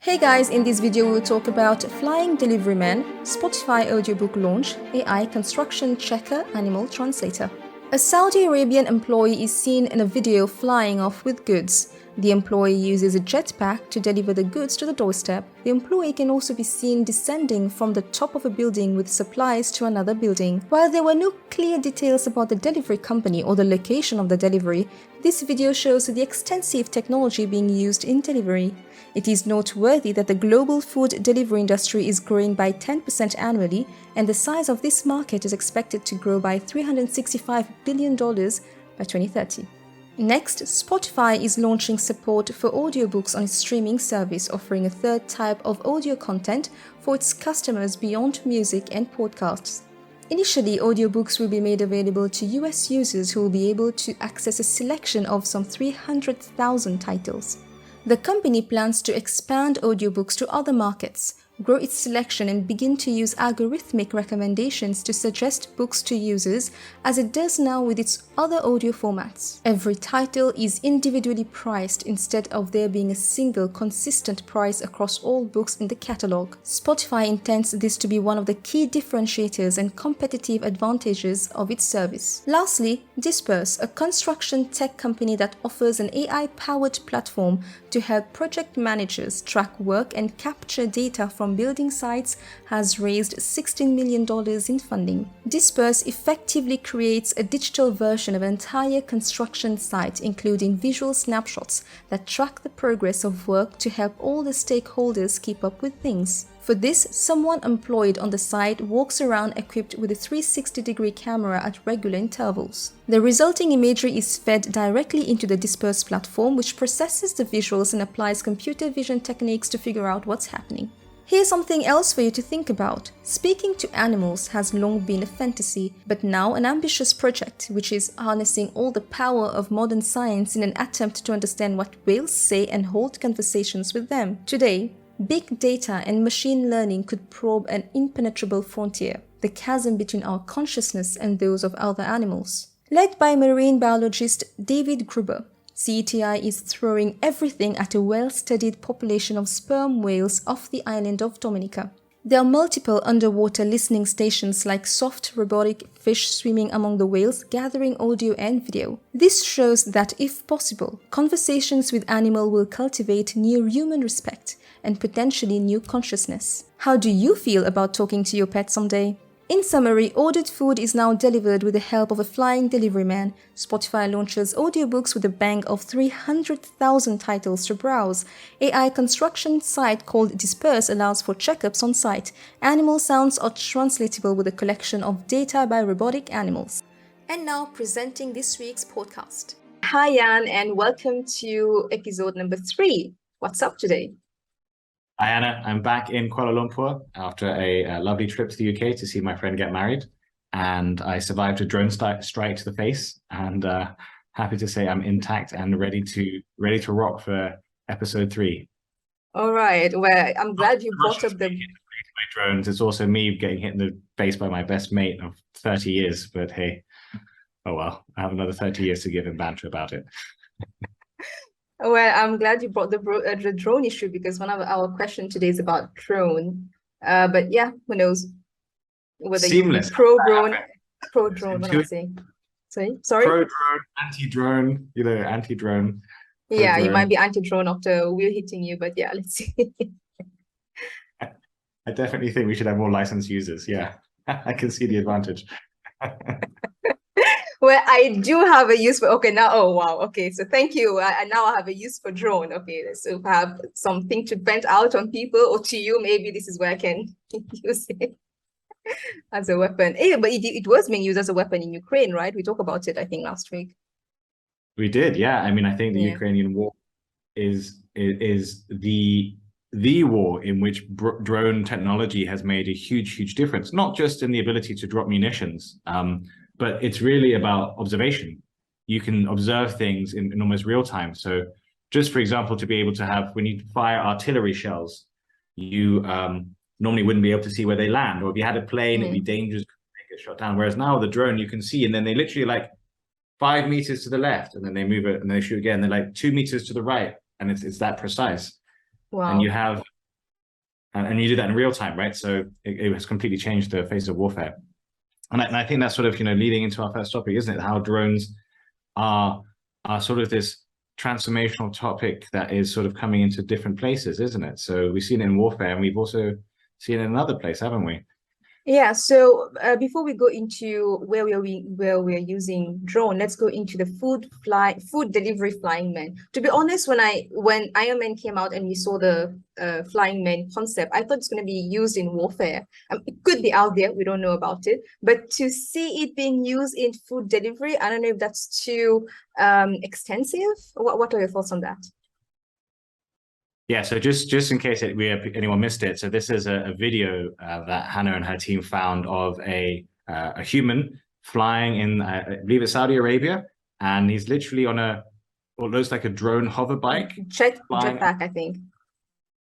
Hey guys, in this video we'll talk about Flying Delivery Man, Spotify audiobook launch, AI construction checker, animal translator. A Saudi Arabian employee is seen in a video flying off with goods. The employee uses a jetpack to deliver the goods to the doorstep. The employee can also be seen descending from the top of a building with supplies to another building. While there were no clear details about the delivery company or the location of the delivery, this video shows the extensive technology being used in delivery. It is noteworthy that the global food delivery industry is growing by 10% annually, and the size of this market is expected to grow by $365 billion by 2030. Next, Spotify is launching support for audiobooks on its streaming service, offering a third type of audio content for its customers beyond music and podcasts. Initially, audiobooks will be made available to US users who will be able to access a selection of some 300,000 titles. The company plans to expand audiobooks to other markets, grow its selection and begin to use algorithmic recommendations to suggest books to users as it does now with its other audio formats. Every title is individually priced instead of there being a single consistent price across all books in the catalog. Spotify intends this to be one of the key differentiators and competitive advantages of its service. Lastly, Disperse, a construction tech company that offers an AI-powered platform to help project managers track work and capture data from building sites, has raised $16 million in funding. Disperse effectively creates a digital version of an entire construction site, including visual snapshots that track the progress of work to help all the stakeholders keep up with things. For this, someone employed on the site walks around equipped with a 360-degree camera at regular intervals. The resulting imagery is fed directly into the Disperse platform, which processes the visuals and applies computer vision techniques to figure out what's happening. Here's something else for you to think about. Speaking to animals has long been a fantasy, but now an ambitious project, which is harnessing all the power of modern science in an attempt to understand what whales say and hold conversations with them. Today, big data and machine learning could probe an impenetrable frontier, the chasm between our consciousness and those of other animals. Led by marine biologist David Gruber, CETI is throwing everything at a well-studied population of sperm whales off the island of Dominica. There are multiple underwater listening stations like soft robotic fish swimming among the whales, gathering audio and video. This shows that, if possible, conversations with animals will cultivate new human respect and potentially new consciousness. How do you feel about talking to your pet someday? In summary, ordered food is now delivered with the help of a flying delivery man. Spotify launches audiobooks with a bang of 300,000 titles to browse. AI construction site called Disperse allows for checkups on site. Animal sounds are translatable with a collection of data by robotic animals. And now presenting this week's podcast. Hi Jan, and welcome to episode number 3. What's up today? Hi Anna, I'm back in Kuala Lumpur after a lovely trip to the UK to see my friend get married, and I survived a drone strike to the face, and happy to say I'm intact and ready to rock for episode 3. All right, well, I'm glad you brought up the... My drones. It's also me getting hit in the face by my best mate of 30 years, but hey, oh well, I have another 30 years to give him banter about it. Well, I'm glad you brought the drone issue, because one of our questions today is about drone. But yeah, who knows whether Seamless. you pro drone. What am I saying? Sorry. Pro drone, anti-drone. Anti-drone. Yeah, you might be anti-drone after a wheel hitting you, but yeah, let's see. I definitely think we should have more licensed users. Yeah, I can see the advantage. Well, I do have a use for, okay, now, oh, wow, okay, so thank you. Now I have a use for drone. Okay, so if I have something to vent out on people or to you, maybe this is where I can use it as a weapon. Hey, but it was being used as a weapon in Ukraine, right? We talked about it, I think, last week. We did, yeah. I mean, I think the Ukrainian war is the war in which drone technology has made a huge difference, not just in the ability to drop munitions, but it's really about observation. You can observe things in almost real time. So just for example, to be able to have, when you fire artillery shells, you normally wouldn't be able to see where they land, or if you had a plane, it'd be dangerous to make it shot down. Whereas now the drone, you can see, and then they literally like 5 meters to the left, and then they move it and they shoot again. They're like 2 meters to the right, and it's that precise. Wow. And you have, and you do that in real time, right? So it has completely changed the face of warfare. And I think that's sort of, leading into our first topic, isn't it? How drones are sort of this transformational topic that is sort of coming into different places, isn't it? So we've seen it in warfare, and we've also seen it in another place, haven't we? Yeah, so before we go into where we're using drone, let's go into the food delivery flying man. To be honest, when Iron Man came out and we saw the flying man concept, I thought it's going to be used in warfare. It could be out there, we don't know about it, but to see it being used in food delivery, I don't know if that's too extensive. What are your thoughts on that? Yeah, so just in case anyone missed it, so this is a video that Hannah and her team found of a human flying in, I believe it's Saudi Arabia, and he's literally on what looks like a drone hover bike. Jetpack, I think.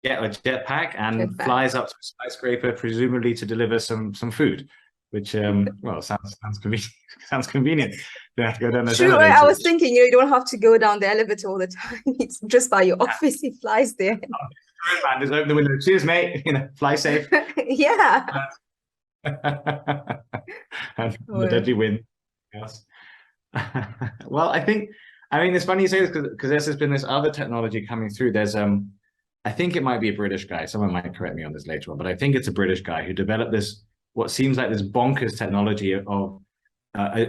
Yeah, a jetpack, and flies up to a skyscraper, presumably to deliver some food, which well, sounds convenient. Sounds convenient. You have to go down the True, I was thinking, you don't have to go down the elevator all the time. It's just by your office. He flies there. Man, just open the window. Cheers, mate. Fly safe. Yeah. And the deadly wind. Yes. Well, I mean, it's funny you say this because there's been this other technology coming through. There's I think it might be a British guy. Someone might correct me on this later on, but I think it's a British guy who developed this, what seems like this bonkers technology of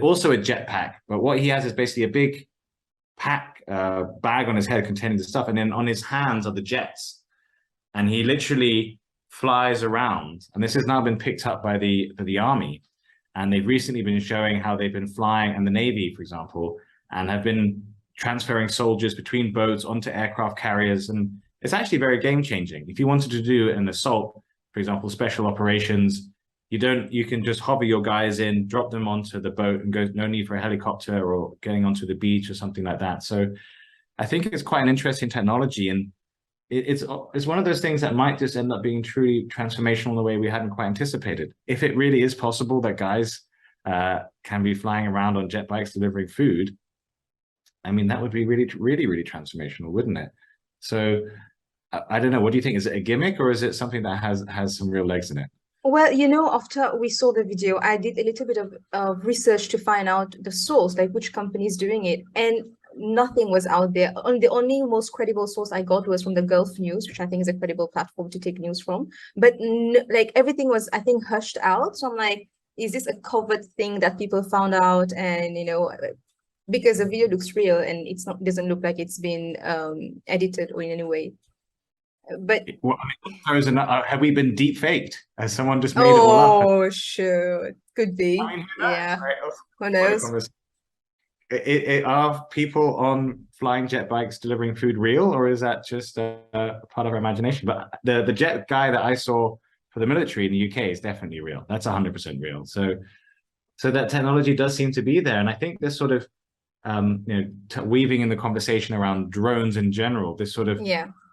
also a jetpack. But what he has is basically a big bag on his head containing the stuff, and then on his hands are the jets, and he literally flies around. And this has now been picked up by the army, and they've recently been showing how they've been flying, and the Navy, for example, and have been transferring soldiers between boats onto aircraft carriers. And it's actually very game changing. If you wanted to do an assault, for example, special operations, you can just hover your guys in, drop them onto the boat, and go, no need for a helicopter or getting onto the beach or something like that. So I think it's quite an interesting technology, and it's one of those things that might just end up being truly transformational in a way we hadn't quite anticipated. If it really is possible that guys can be flying around on jet bikes delivering food, I mean, that would be really, really, really transformational, wouldn't it? So I don't know. What do you think? Is it a gimmick, or is it something that has some real legs in it? Well, after we saw the video, I did a little bit of research to find out the source, like which company is doing it, and nothing was out there. The only most credible source I got was from the Gulf News, which I think is a credible platform to take news from. But like everything was, I think, hushed out. So I'm like, is this a covered thing that people found out? And because the video looks real and doesn't look like it's been edited or in any way. But have we been deep faked? Has someone just made it all up? Oh, sure, could be. I mean, yeah, who knows? Are people on flying jet bikes delivering food real, or is that just a part of our imagination? But the jet guy that I saw for the military in the UK is definitely real. That's 100% real. So that technology does seem to be there, and I think this sort of weaving in the conversation around drones in general, this sort of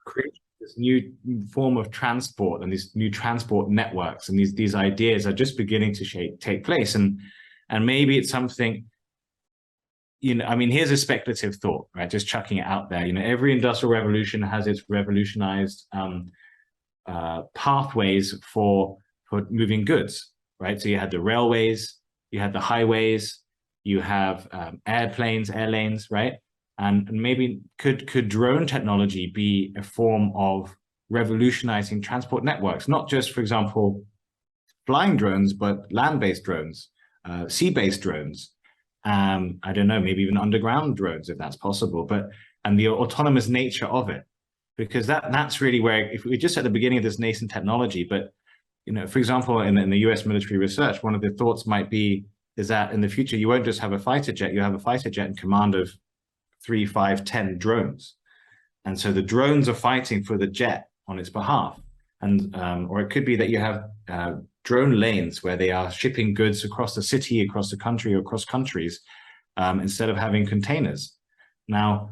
creates this new form of transport and these new transport networks, and these ideas are just beginning to take place, and maybe it's something. I mean, here's a speculative thought, right? Just chucking it out there. Every industrial revolution has its revolutionized pathways for moving goods, right? So you had the railways, you had the highways, you have airplanes, air lanes, right? And maybe could drone technology be a form of revolutionizing transport networks? Not just, for example, flying drones, but land-based drones, sea-based drones. I don't know, maybe even underground drones, if that's possible, and the autonomous nature of it, because that's really where, if we're just at the beginning of this nascent technology, but, for example, in the US military research, one of the thoughts might be, is that in the future, you won't just have a fighter jet, you have a fighter jet in command of 3, 5, 10 drones. And so the drones are fighting for the jet on its behalf. And, or it could be that you have drone lanes where they are shipping goods across the city, across the country, or across countries, instead of having containers. Now,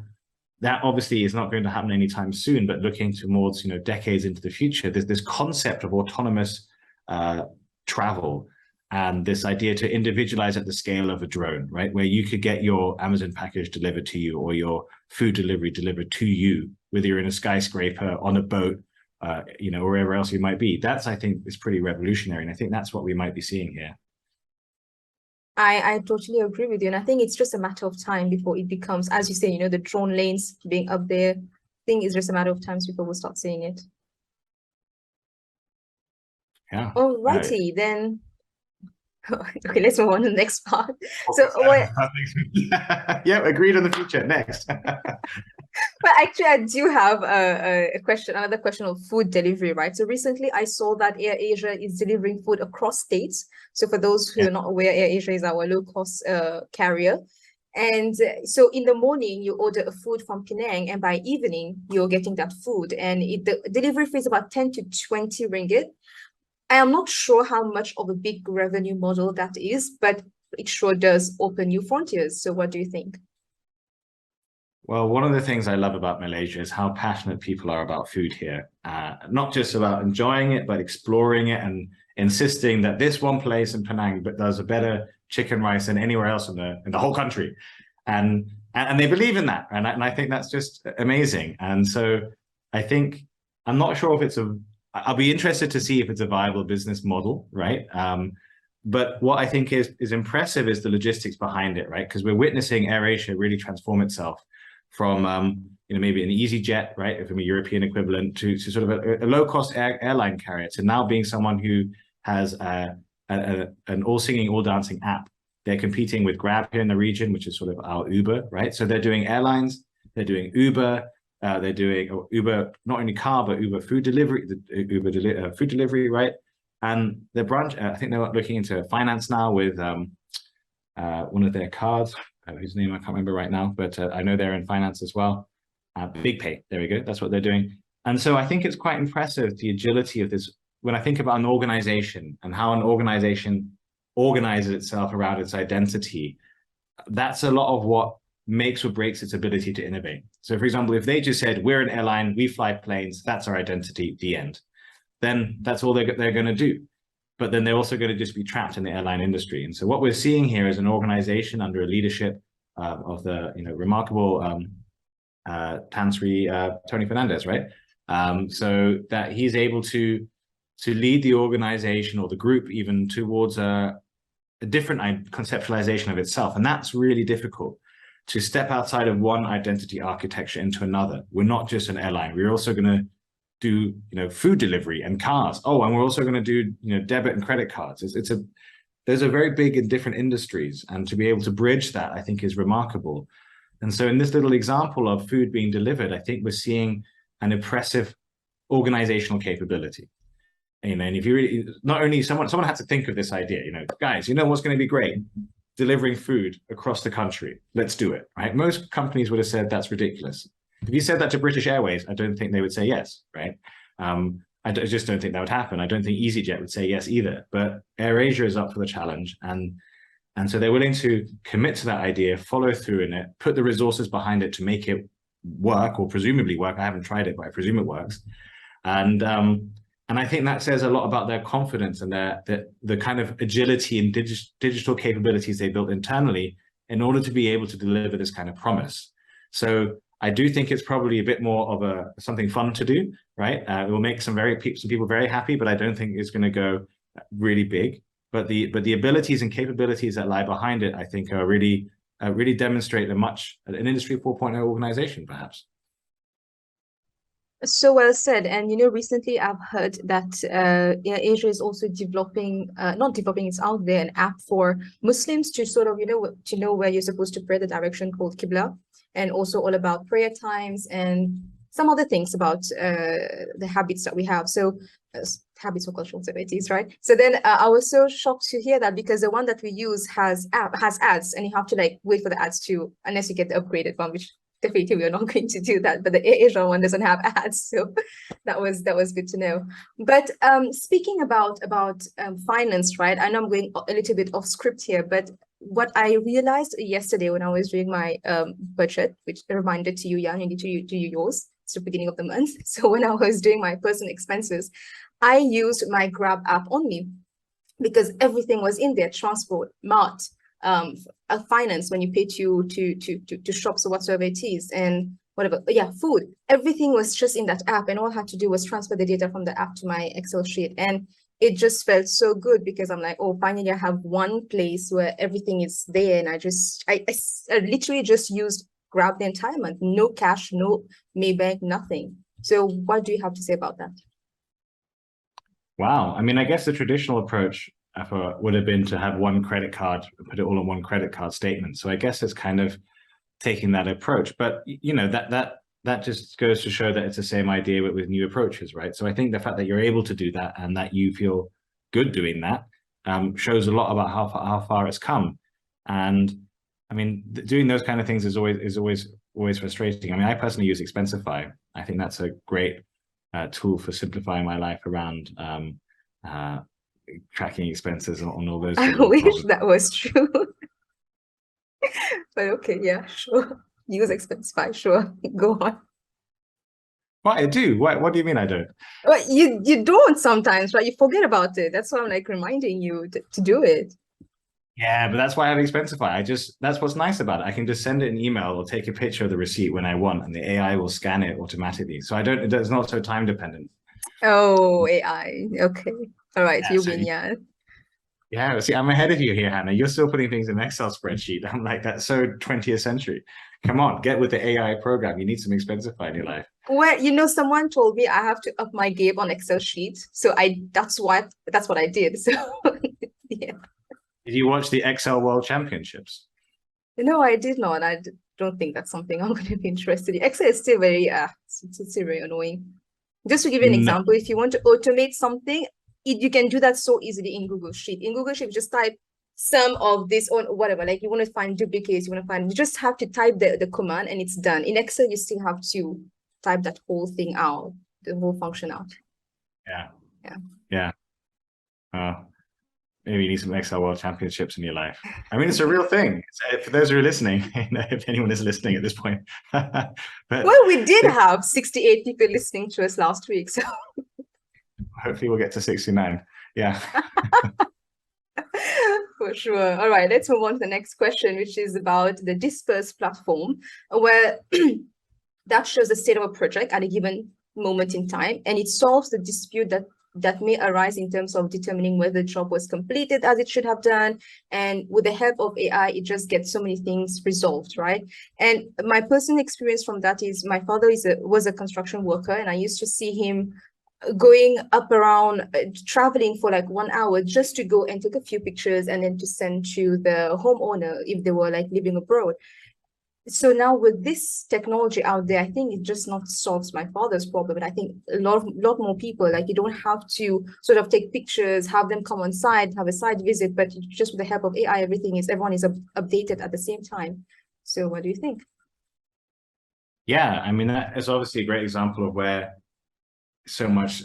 that obviously is not going to happen anytime soon, but looking towards, decades into the future, there's this concept of autonomous travel and this idea to individualize at the scale of a drone, right? Where you could get your Amazon package delivered to you or your food delivery delivered to you, whether you're in a skyscraper, on a boat, you know, wherever else you might be. That's, I think, is pretty revolutionary. And I think that's what we might be seeing here. I totally agree with you. And I think it's just a matter of time before it becomes, as you say, you know, the drone lanes being up there. I think it's just a matter of time before we'll start seeing it. Yeah. Alrighty, then. Okay, let's move on to the next part. So, yeah, agreed on the future. Next. But actually, I do have a question, another question of food delivery, right? So recently, I saw that AirAsia is delivering food across states. So for those who are not aware, AirAsia is our low-cost carrier. And so in the morning, you order a food from Penang, and by evening, you're getting that food. And the delivery fee is about 10 to 20 ringgit. I am not sure how much of a big revenue model that is, but it sure does open new frontiers. So what do you think? Well, one of the things I love about Malaysia is how passionate people are about food here. Not just about enjoying it, but exploring it and insisting that this one place in Penang does a better chicken rice than anywhere else in the whole country. And they believe in that. And I think that's just amazing. And so I think, I'm not sure if I'll be interested to see if it's a viable business model, right? But what I think is impressive is the logistics behind it, right? Because we're witnessing AirAsia really transform itself from you know, maybe an EasyJet, right, from a European equivalent to sort of a low-cost airline carrier to now being someone who has an all-singing, all-dancing app. They're competing with Grab here in the region, which is sort of our Uber, right? So they're doing airlines, they're doing Uber, they're doing Uber, not only car, but Uber food delivery, food delivery, right? And their branch, I think they're looking into finance now with one of their cards, whose name I can't remember right now, but I know they're in finance as well. Big Pay, there we go. That's what they're doing. And so I think it's quite impressive, the agility of this. When I think about an organization and how an organization organizes itself around its identity, that's a lot of what makes or breaks its ability to innovate. So for example, if they just said, we're an airline, we fly planes, that's our identity, the end, then that's all they're going to do. But then they're also going to just be trapped in the airline industry. And so what we're seeing here is an organization under a leadership of the remarkable Tan Sri Tony Fernandez, right? So that he's able to lead the organization or the group even towards a different conceptualization of itself. And that's really difficult, to step outside of one identity architecture into another. We're not just an airline. We're also going to do food delivery and cars. Oh, and we're also going to do debit and credit cards. Those are very big in different industries, and to be able to bridge that, I think, is remarkable. And so in this little example of food being delivered, I think we're seeing an impressive organizational capability. And if you really, not only someone had to think of this idea, guys, what's going to be great? Delivering food across the country. Let's do it, right? Most companies would have said that's ridiculous. If you said that to British Airways, I don't think they would say yes, right? I just don't think that would happen. I don't think EasyJet would say yes either. But AirAsia is up for the challenge, and so they're willing to commit to that idea, follow through in it, put the resources behind it to make it work, or presumably work. I haven't tried it, but I presume it works. And I think that says a lot about their confidence and the kind of agility and digital capabilities they built internally in order to be able to deliver this kind of promise. So I do think it's probably a bit more of something fun to do, right? It will make some people very happy, but I don't think it's going to go really big. But the abilities and capabilities that lie behind it, I think, are really demonstrate an Industry 4.0 organization, perhaps. So well said. And recently I've heard that Asia is also developing, it's out there, an app for Muslims to sort of to know where you're supposed to pray, the direction called Qibla, and also all about prayer times and some other things about the habits that we have. So habits or cultural activities, right? So then I was so shocked to hear that, because the one that we use has ads, and you have to wait for the ads unless you get the upgraded one, which definitely we're not going to do that. But the Asia one doesn't have ads, so that was good to know. But speaking about finance, right? I know I'm going a little bit off script here, but what I realized yesterday when I was doing my budget, which a reminder to you, Jan, you need to do yours. It's the beginning of the month. So when I was doing my personal expenses, I used my Grab app only. because everything was in there: transport, mart, finance when you pay to shops or whatsoever it is, and whatever, yeah, food. Everything was just in that app, and all I had to do was transfer the data from the app to my Excel sheet, and it just felt so good because I'm like, oh, finally I have one place where everything is there, and I literally just grabbed the entire month, no cash, no Maybank, nothing. So what do you have to say about that? Wow. I mean, I guess the traditional approach would have been to have one credit card, put it all on one credit card statement. So I guess it's kind of taking that approach. But that just goes to show that it's the same idea with new approaches, right? So I think the fact that you're able to do that and that you feel good doing that shows a lot about how far it's come. And I mean, doing those kind of things is always frustrating. I mean, I personally use Expensify. I think that's a great tool for simplifying my life around tracking expenses on all those. I wish that was true. But okay, yeah, sure. Use Expensify, sure. Go on. What I do? What do you mean I don't? Well, you don't sometimes, right? You forget about it. That's why I'm like reminding you to do it. Yeah, but that's why I have Expensify. That's what's nice about it. I can just send it an email or take a picture of the receipt when I want, and the AI will scan it automatically. So it's not so time dependent. Oh, AI. Okay. All right. Yeah, You win, yeah. Yeah, see, I'm ahead of you here, Hannah. You're still putting things in an Excel spreadsheet. I'm like, that's so 20th century. Come on, get with the AI program. You need some Expensify in your life. Well, someone told me I have to up my game on Excel sheets. So that's what I did. So yeah. Did you watch the Excel World Championships? No, I did not. I don't think that's something I'm going to be interested in. Excel is still very, it's still very annoying. Just to give you an example, if you want to automate something, you can do that so easily in Google Sheet. In Google Sheet, just type some of this or whatever. Like you want to find duplicates, you just have to type the command and it's done. In Excel, you still have to type that whole thing out, the whole function out. Yeah. Maybe you need some Excel World Championships in your life. I mean, it's a real thing. For those who are listening, if anyone is listening at this point. But well, we did have 68 people listening to us last week. So hopefully we'll get to 69. Yeah. For sure. All right, let's move on to the next question, which is about the Disperse platform, where that shows the state of a project at a given moment in time, and it solves the dispute that may arise in terms of determining whether the job was completed as it should have done. And with the help of AI, it just gets so many things resolved, right? And my personal experience from that is my father was a construction worker, and I used to see him going up around, traveling for like 1 hour just to go and take a few pictures and then to send to the homeowner if they were like living abroad. So now with this technology out there, I think it just not solves my father's problem, but I think a lot more people, like you don't have to sort of take pictures, have them come on site, have a site visit, but just with the help of AI, everyone is updated at the same time. So what do you think? Yeah, I mean, that is obviously a great example of where so much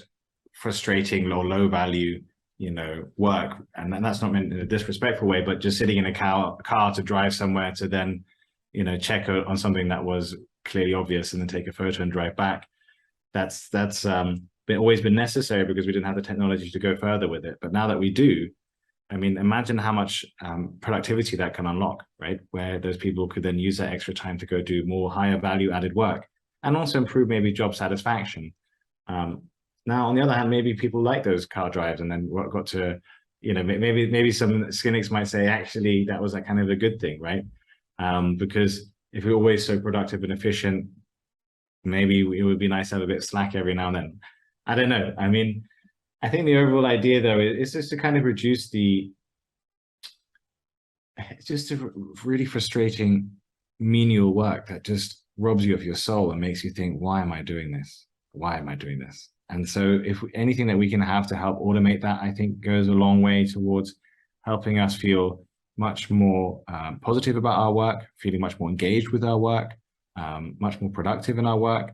frustrating or low value, work, and that's not meant in a disrespectful way, but just sitting in a car to drive somewhere to then check on something that was clearly obvious and then take a photo and drive back. That's always been necessary because we didn't have the technology to go further with it. But now that we do, I mean, imagine how much productivity that can unlock, right? Where those people could then use that extra time to go do more higher value added work and also improve maybe job satisfaction. Now, on the other hand, maybe people like those car drives and then got to, maybe some cynics might say, actually, that was like kind of a good thing, right? Because if we're always so productive and efficient, maybe it would be nice to have a bit of slack every now and then. I don't know. I mean, I think the overall idea, though, is just to kind of reduce it's just a really frustrating menial work that just robs you of your soul and makes you think, why am I doing this? Why am I doing this? And so if anything that we can have to help automate that, I think goes a long way towards helping us feel much more positive about our work, feeling much more engaged with our work, much more productive in our work.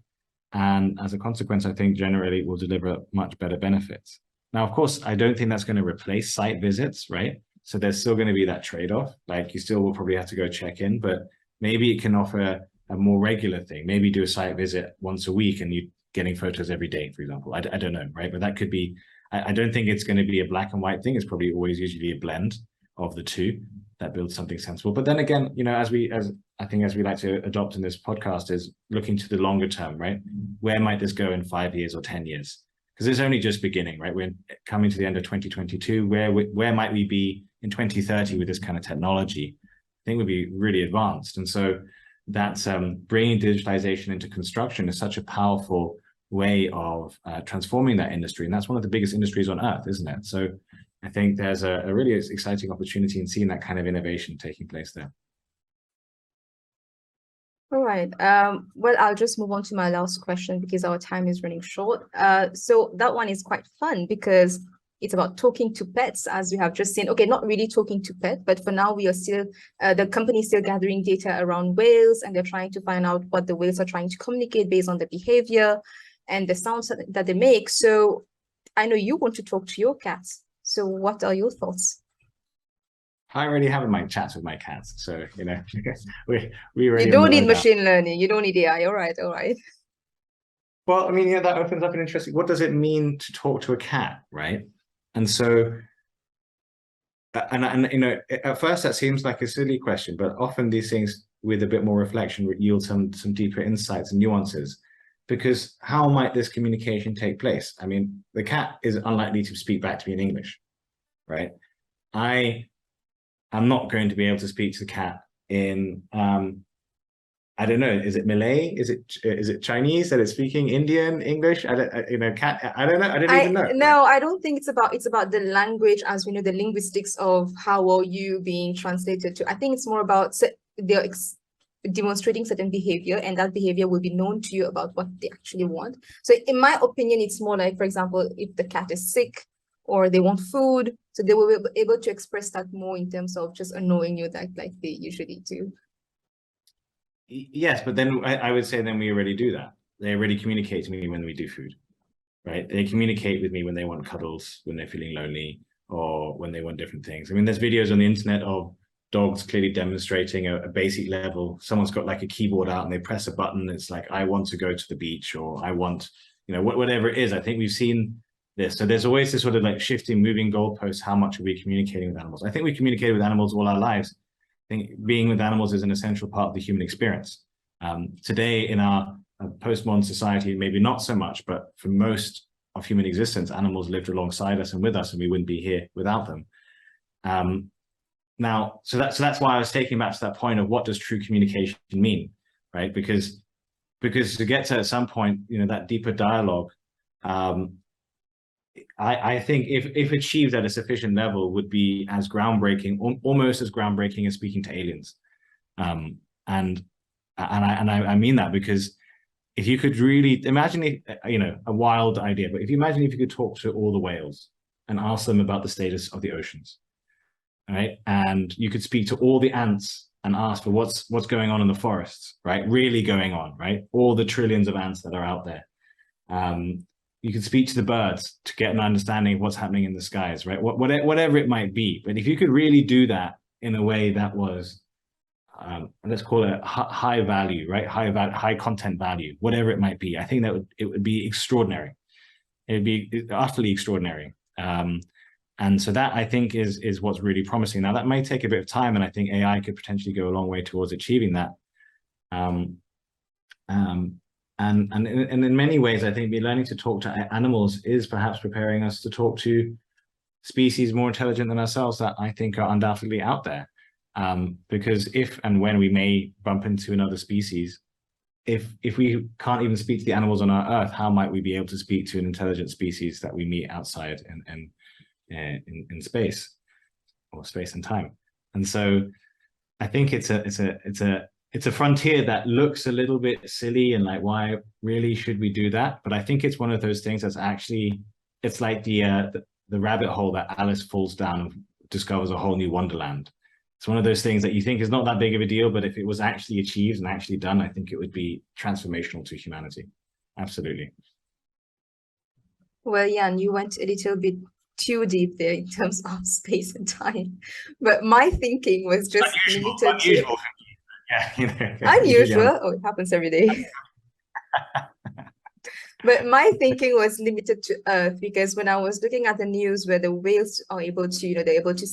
And as a consequence, I think generally it will deliver much better benefits. Now, of course, I don't think that's going to replace site visits, right? So there's still going to be that trade-off. Like you still will probably have to go check in, but maybe it can offer a more regular thing. Maybe do a site visit once a week and you getting photos every day, for example. I don't know, right? But that could be I don't think it's going to be a black and white thing. It's probably always usually a blend of the two that builds something sensible. But then again, as we like to adopt in this podcast, is looking to the longer term, right? Where might this go in 5 years or 10 years? Because it's only just beginning, right? We're coming to the end of 2022. Where might we be in 2030 with this kind of technology? I think we'd be really advanced. And so that's bringing digitalization into construction is such a powerful way of transforming that industry. And that's one of the biggest industries on earth, isn't it? So I think there's a really exciting opportunity in seeing that kind of innovation taking place there. All right. Well, I'll just move on to my last question because our time is running short. So that one is quite fun because it's about talking to pets, as we have just seen. Okay, not really talking to pets, but for now we are still, the company is still gathering data around whales, and they're trying to find out what the whales are trying to communicate based on the behavior and the sounds that they make. So I know you want to talk to your cats. So what are your thoughts? I already have my chats with my cats, so we already. You don't need machine learning. You don't need AI. All right, all right. Well, I mean, that opens up an interesting. What does it mean to talk to a cat, right? And so, and at first that seems like a silly question, but often these things, with a bit more reflection, yield some deeper insights and nuances. Because how might this communication take place? I mean, the cat is unlikely to speak back to me in English, right? I'm not going to be able to speak to the cat in I don't know. Is it Malay? Is it Chinese that it's speaking? Indian, English? I don't, cat. I don't know. I don't even know. No, I don't think it's about the language, as we know, the linguistics of how are you being translated to. I think it's more about they're demonstrating certain behavior, and that behavior will be known to you about what they actually want. So in my opinion, it's more like, for example, if the cat is sick or they want food, so they will be able to express that more in terms of just annoying you like they usually do. Yes, but then I would say then we already do that. They already communicate to me when we do food, right? They communicate with me when they want cuddles, when they're feeling lonely, or when they want different things. I mean, there's videos on the internet of dogs clearly demonstrating a basic level. Someone's got like a keyboard out and they press a button. It's like, I want to go to the beach, or I want, whatever it is. I think we've seen this. So there's always this sort of like shifting, moving goalposts. How much are we communicating with animals? I think we communicate with animals all our lives. I think being with animals is an essential part of the human experience. Today, in our postmodern society, maybe not so much, but for most of human existence, animals lived alongside us and with us, and we wouldn't be here without them. Now, so that's why I was taking back to that point of what does true communication mean, right? Because to get to at some point, that deeper dialogue, I think if achieved at a sufficient level, would be as groundbreaking, almost as groundbreaking as speaking to aliens. And I mean that because if you could really imagine, a wild idea, but if you imagine if you could talk to all the whales and ask them about the status of the oceans, right? And you could speak to all the ants and ask for what's going on in the forests, right? Really going on, right? All the trillions of ants that are out there. You can speak to the birds to get an understanding of what's happening in the skies, right? Whatever it might be. But if you could really do that in a way that was, let's call it high value, right? High content value, whatever it might be. I think it would be extraordinary. It would be utterly extraordinary. And so that, I think, is what's really promising. Now, that may take a bit of time, and I think AI could potentially go a long way towards achieving that. And in many ways, I think learning to talk to animals is perhaps preparing us to talk to species more intelligent than ourselves that I think are undoubtedly out there. Because if and when we may bump into another species, if we can't even speak to the animals on our Earth, how might we be able to speak to an intelligent species that we meet outside in space, or space and time? And so I think it's a frontier that looks a little bit silly and like, why really should we do that? But I think it's one of those things that's actually, it's like the rabbit hole that Alice falls down and discovers a whole new wonderland. It's one of those things that you think is not that big of a deal, but if it was actually achieved and actually done, I think it would be transformational to humanity. Absolutely. Well, yeah, and you went a little bit too deep there in terms of space and time, but my thinking was just limited to. Yeah, unusual. Oh, it happens every day. But my thinking was limited to Earth, because when I was looking at the news where the whales are able to, they're able to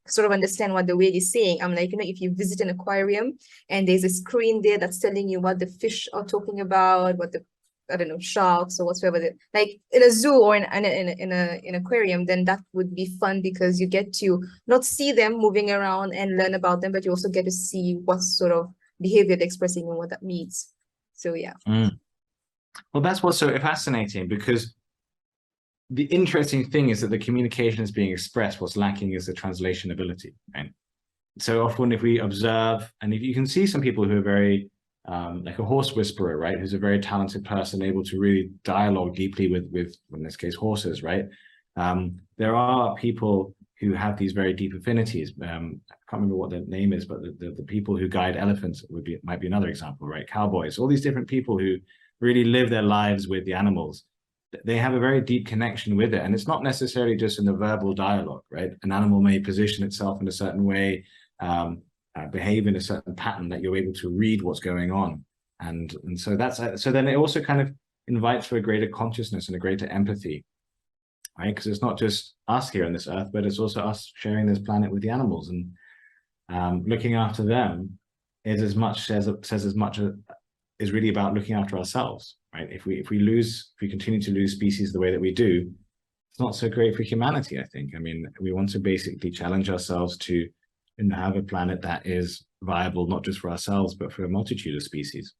sort of understand what the whale is saying. I'm like, if you visit an aquarium and there's a screen there that's telling you what the fish are talking about, what the, I don't know, sharks or whatsoever, like in a zoo or in an aquarium, then that would be fun, because you get to not see them moving around and learn about them, but you also get to see what sort of behavior they're expressing and what that means. So yeah. Well, that's what's so fascinating, because the interesting thing is that the communication is being expressed. What's lacking is the translation ability, right? So often if we observe, and if you can see some people who are very, like a horse whisperer, right? Who's a very talented person, able to really dialogue deeply with in this case, horses, right? There are people who have these very deep affinities. I can't remember what their name is, but the people who guide elephants might be another example, right? Cowboys, all these different people who really live their lives with the animals. They have a very deep connection with it. And it's not necessarily just in the verbal dialogue, right? An animal may position itself in a certain way, behave in a certain pattern that you're able to read what's going on. And so so then it also kind of invites for a greater consciousness and a greater empathy, right? Because it's not just us here on this earth, but it's also us sharing this planet with the animals, and looking after them is as much is really about looking after ourselves, right? If we continue to lose species the way that we do, it's not so great for humanity, I think. I mean, we want to basically challenge ourselves to have a planet that is viable, not just for ourselves, but for a multitude of species.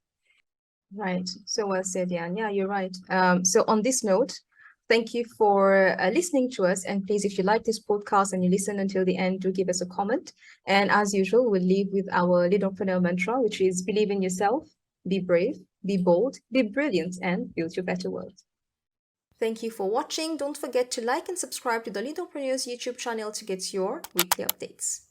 Right. So well said, Jan. Yeah, you're right. So on this note, thank you for listening to us. And please, if you like this podcast and you listen until the end, do give us a comment. And as usual, we'll leave with our Leadapreneur mantra, which is believe in yourself, be brave, be bold, be brilliant, and build your better world. Thank you for watching. Don't forget to like and subscribe to the Leadapreneurs YouTube channel to get your weekly updates.